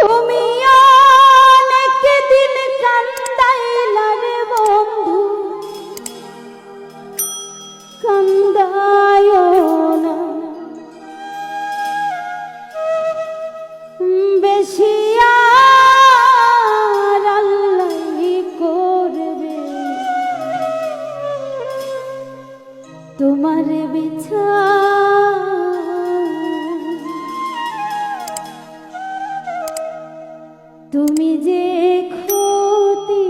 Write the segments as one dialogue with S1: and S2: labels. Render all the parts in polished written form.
S1: তুমি অনেক দিন কান্দাইলা রে বন্ধু, কান্দায় না বেশি, আর আল্লাহই করবে তোমার বিচার। তুমি যে ক্ষতি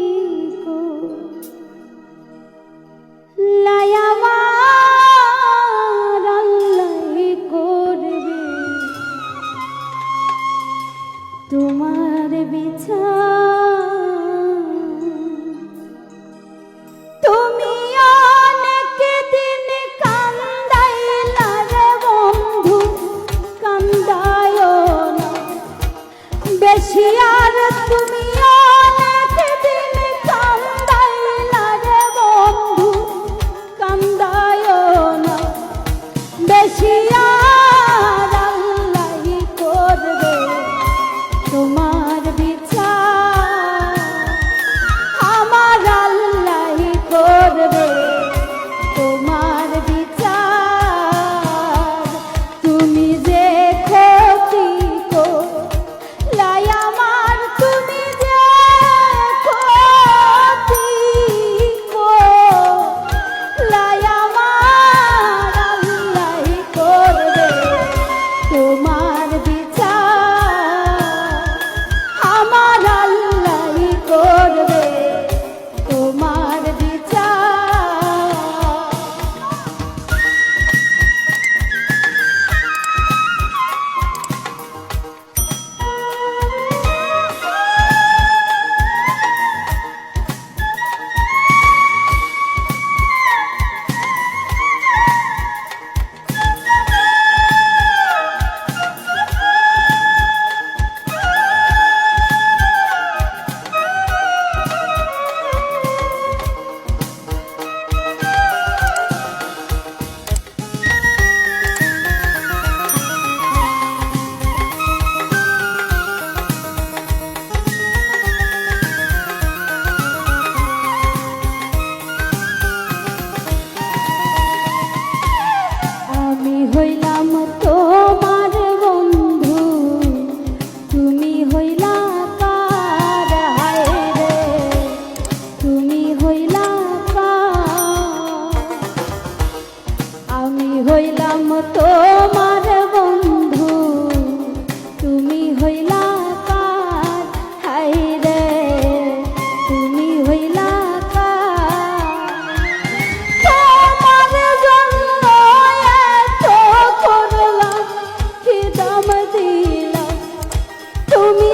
S1: করলাই আমার আল্লাহই করবে তোমার বিচার। তুমি অনেক দিন কান্দাইলা রে বন্ধু, কান্দায় না বেশি, আর তুমি অনেক দিন কান্দাইলা রে বন্ধু, কান্দায় না বেশি, আর আল্লাহই করবে তোমার বিচার। আমার আল্লাহই করবে তোমার বিচার। তুমি যে ক্ষতি করলাই আমার, তুমি যে ক্ষতি করলাই আমার আল্লাহই করবে তোমার বিচার। আমার আল্লাহই করবে তোমার বিচার। আমি হইলাম তোমার বন্ধু, তুমি হইলা কার, হায় রে তুমি হইলা কার। আমি হইলাম তোমার বন্ধু, তুমি হইলা কার, হায় রে তুমি হইলা কার। তোমার জন্য এত করলাম, কি দাম দিলাম, তুমি